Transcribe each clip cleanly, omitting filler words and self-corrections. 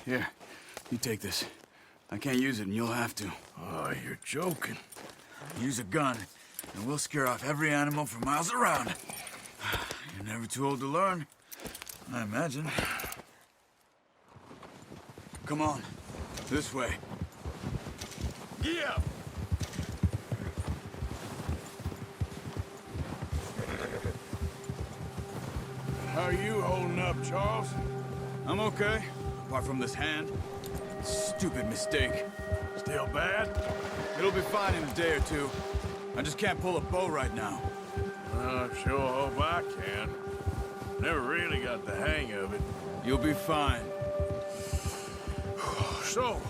Here, you take this. I can't use it, and you'll have to. Oh, you're joking. Use a gun, and we'll scare off every animal for miles around. You're never too old to learn, I imagine. Come on, this way. Yeah! How are you holding up, Charles? I'm okay, apart from this hand. Stupid mistake. Still bad? It'll be fine in a day or two. I just can't pull a bow right now. I sure hope I can. Never really got the hang of it. You'll be fine. So,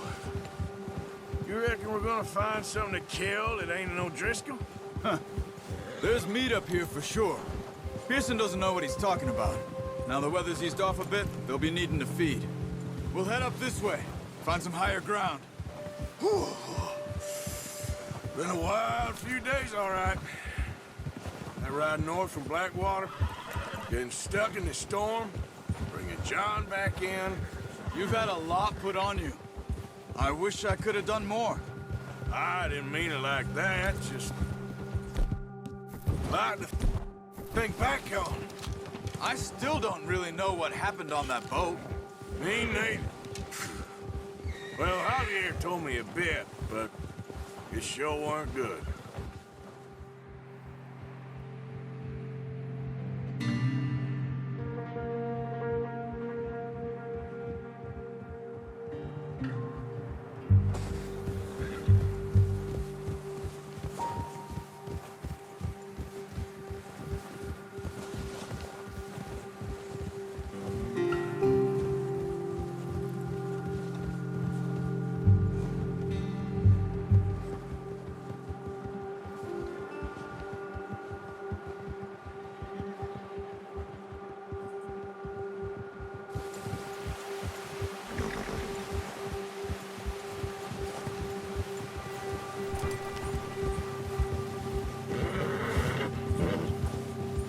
you reckon we're gonna find something to kill that ain't no Driscoll? There's meat up here for sure. Pearson doesn't know what he's talking about. Now the weather's eased off a bit, they'll be needing to feed. We'll head up this way, find some higher ground. Whew. Been a wild few days, all right. That ride north from Blackwater, getting stuck in the storm, bringing John back in. You've had a lot put on you. I wish I could have done more. I didn't mean it like that, just... like to think back on. I still don't really know what happened on that boat. Me neither. Well, Javier told me a bit, but it sure weren't good.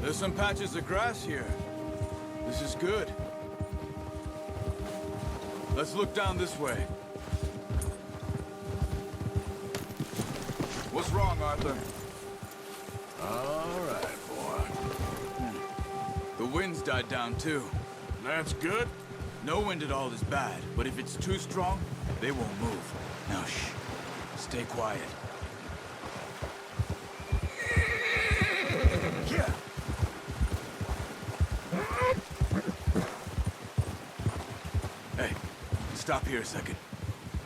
There's some patches of grass here. This is good. Let's look down this way. What's wrong, Arthur? All right, boy. The wind's died down, too. That's good. No wind at all is bad, but if it's too strong, they won't move. Now, shh. Stay quiet. Yeah. Hey, stop here a second.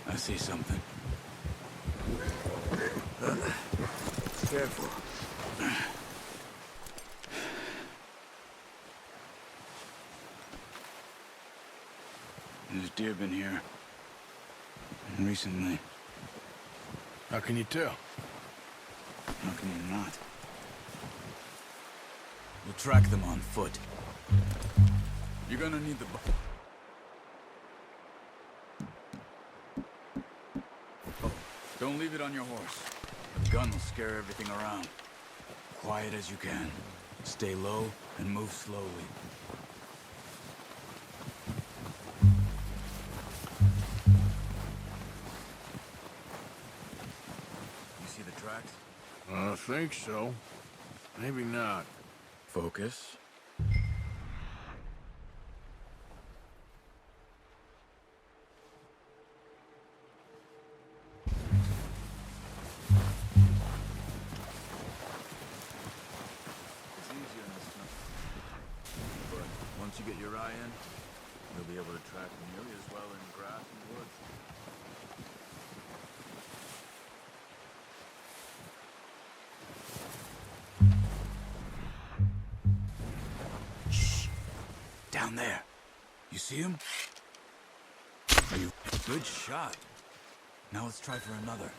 I see something. Careful. There's deer been here. And recently. How can you tell? How can you not? We'll track them on foot. You're gonna need the... Don't leave it on your horse. The gun will scare everything around. Quiet as you can. Stay low and move slowly. You see the tracks? I think so. Maybe not. Focus. It's easier in the snow. But once you get your eye in, you'll be able to track nearly as well in grass and woods. Shh! Down there. You see him? Good shot. Now let's try for another.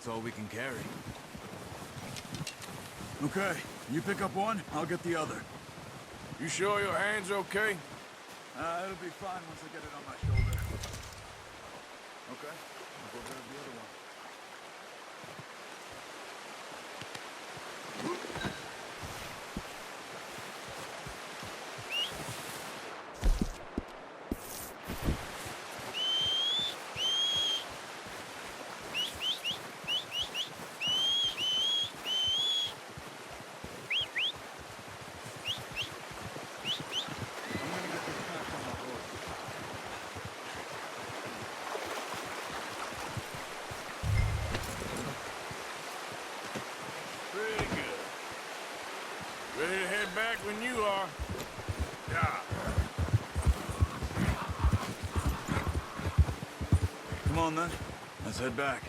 That's all we can carry. Okay, you pick up one, I'll get the other. You sure your hand's okay? It'll be fine once I get it on my shoulder. Okay, I'll go grab the other one. Pretty good. Ready to head back when you are. Yeah. Come on then, let's head back.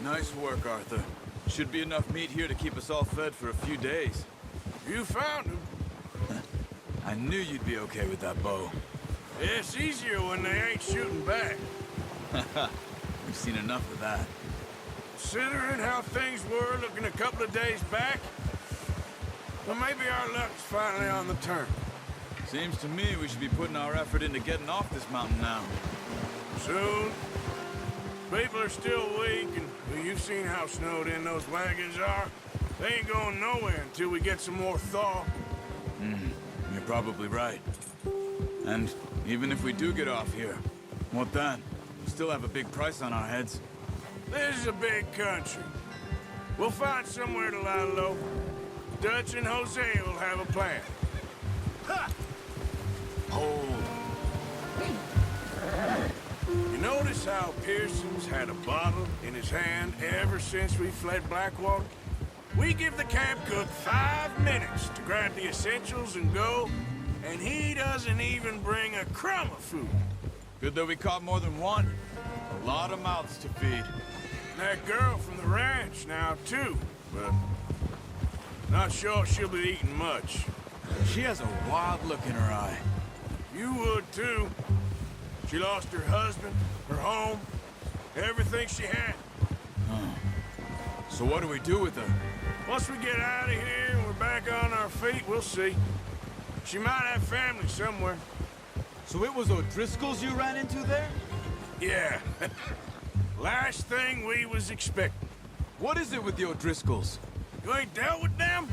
Nice work, Arthur. Should be enough meat here to keep us all fed for a few days. You found him. I knew you'd be okay with that bow. It's easier when they ain't shooting back. We've seen enough of that. Considering how things were looking a couple of days back, well, maybe our luck's finally on the turn. Seems to me we should be putting our effort into getting off this mountain now. Soon. People are still weak, and well, you've seen how snowed in those wagons are. They ain't going nowhere until we get some more thaw. You're probably right. And even if we do get off here, what then? We still have a big price on our heads. This is a big country. We'll find somewhere to lie low. Dutch and Hosea will have a plan. Ha! Hold. You notice how Pearson's had a bottle in his hand ever since we fled Blackwater? We give the camp cook 5 minutes to grab the essentials and go, and he doesn't even bring a crumb of food. Good that we caught more than one. A lot of mouths to feed. That girl from the ranch now, too, but not sure she'll be eating much. She has a wild look in her eye. You would, too. She lost her husband, her home, everything she had. So what do we do with her? Once we get out of here and we're back on our feet, we'll see. She might have family somewhere. So it was O'Driscoll's you ran into there? Yeah. Last thing we was expecting. What is it with the O'Driscolls? You ain't dealt with them?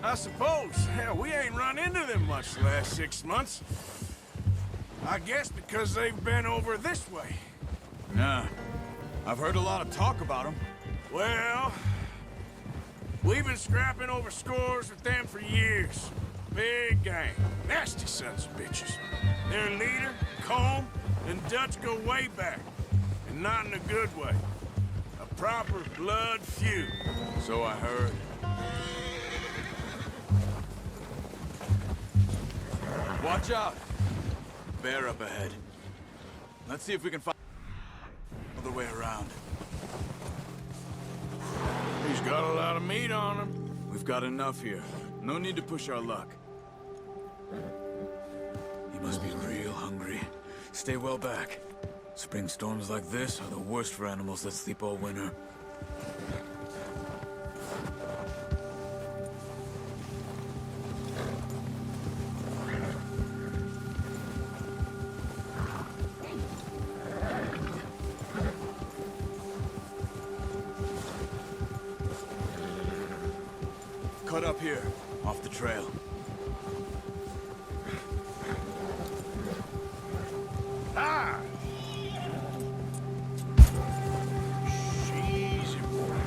I suppose. Hell, we ain't run into them much the last 6 months. I guess because they've been over this way. Nah. I've heard a lot of talk about them. Well, we've been scrapping over scores with them for years. Big gang. Nasty sons of bitches. Their leader, Colm, and Dutch go way back. And not in a good way. A proper blood feud. So I heard. Watch out! Bear up ahead. Let's see if we can find the way around. He's got a lot of meat on him. We've got enough here. No need to push our luck. He must be real hungry. Stay well back. Spring storms like this are the worst for animals that sleep all winter. Cut up here, off the trail. Ah! Easy, boy.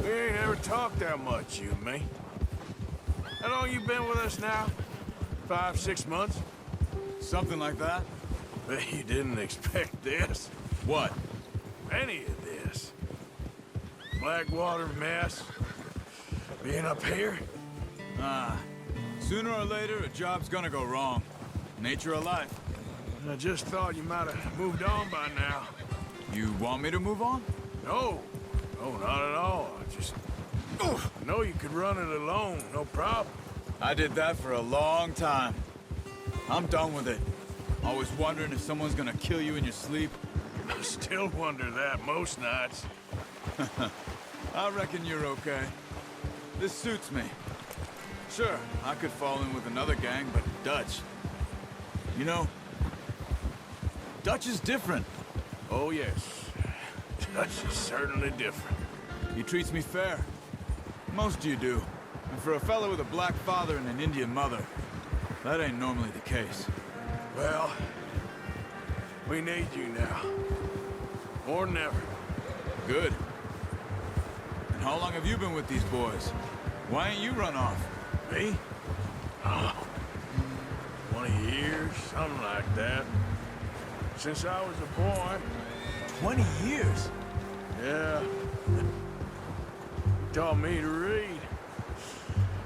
We ain't ever talked that much, you and me. How long you been with us now? 5, 6 months? Something like that? Bet you didn't expect this. What? Any of this. Blackwater mess. Being up here. Sooner or later, a job's gonna go wrong. Nature of life. I just thought you might have moved on by now. You want me to move on? No. No, not at all. I know you could run it alone, no problem. I did that for a long time. I'm done with it. Always wondering if someone's gonna kill you in your sleep. I still wonder that most nights. I reckon you're okay. This suits me. Sure, I could fall in with another gang, but Dutch... You know, Dutch is different. Oh, yes. Dutch is certainly different. He treats me fair. Most of you do. And for a fellow with a black father and an Indian mother, that ain't normally the case. Well, we need you now. More than ever. Good. And how long have you been with these boys? Why ain't you run off? Me? Oh, 20 years, something like that. Since I was a boy. 20 years? Yeah. Taught me to read.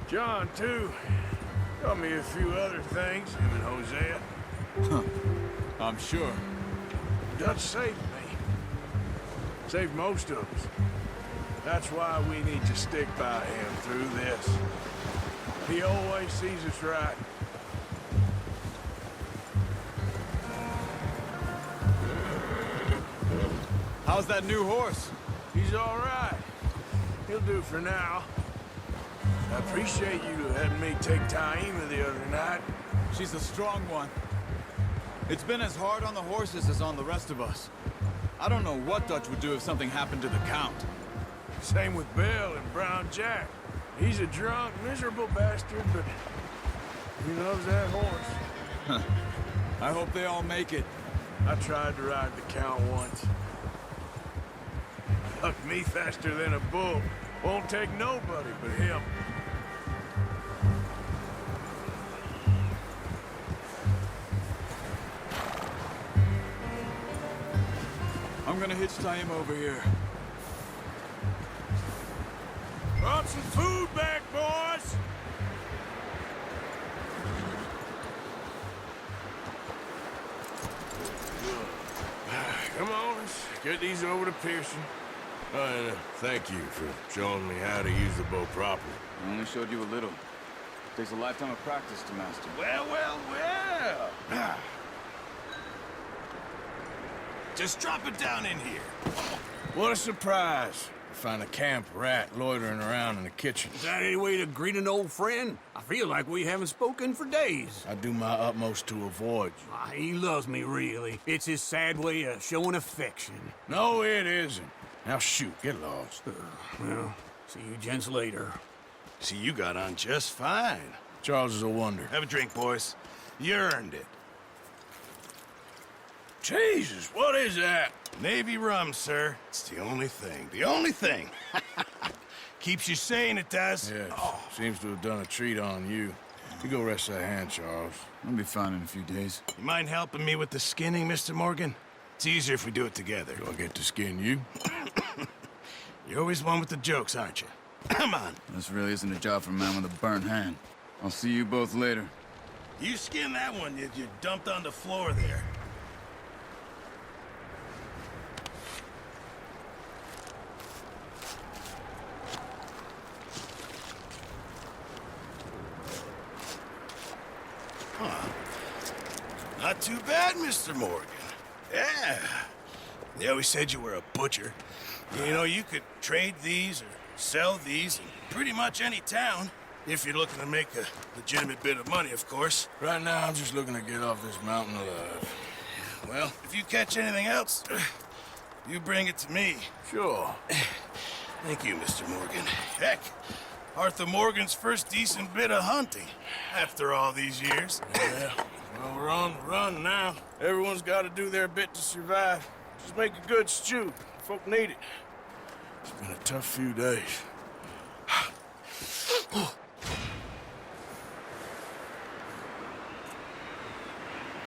John, too. Taught me a few other things, him and Hosea. Huh. I'm sure. Dutch saved me. Saved most of us. That's why we need to stick by him through this. He always sees us right. How's that new horse? He's all right. He'll do for now. I appreciate you letting me take Taima the other night. She's a strong one. It's been as hard on the horses as on the rest of us. I don't know what Dutch would do if something happened to the Count. Same with Bill and Brown Jack. He's a drunk, miserable bastard, but he loves that horse. I hope they all make it. I tried to ride the Count once. Hucked me faster than a bull. Won't take nobody but him. I'm gonna hitch Taima over here. Brought some food back, boys! Come on, let's get these over to Pearson. And thank you for showing me how to use the bow properly. I only showed you a little. Takes a lifetime of practice to master. Well, well, well! Just drop it down in here. What a surprise. Find a camp rat loitering around in the kitchen. Is that any way to greet an old friend? I feel like we haven't spoken for days. I do my utmost to avoid you. He loves me, really. It's his sad way of showing affection. No, it isn't. Now shoot, get lost. Well, see you gents later. See, you got on just fine. Charles is a wonder. Have a drink, boys. You earned it. Jesus, what is that? Navy rum, sir. It's the only thing. The only thing. Keeps you sane, it does. Yes, seems to have done a treat on you. You go rest that hand, Charles. I'll be fine in a few days. You mind helping me with the skinning, Mr. Morgan? It's easier if we do it together. Do I get to skin you? You're always one with the jokes, aren't you? Come on. This really isn't a job for a man with a burnt hand. I'll see you both later. You skin that one you dumped on the floor there. Not too bad, Mr. Morgan. Yeah. They always said you were a butcher. You know, you could trade these or sell these in pretty much any town. If you're looking to make a legitimate bit of money, of course. Right now, I'm just looking to get off this mountain alive. Well, if you catch anything else, you bring it to me. Sure. Thank you, Mr. Morgan. Heck, Arthur Morgan's first decent bit of hunting after all these years. Yeah. Well, we're on the run now. Everyone's got to do their bit to survive. Just make a good stew. Folk need it. It's been a tough few days.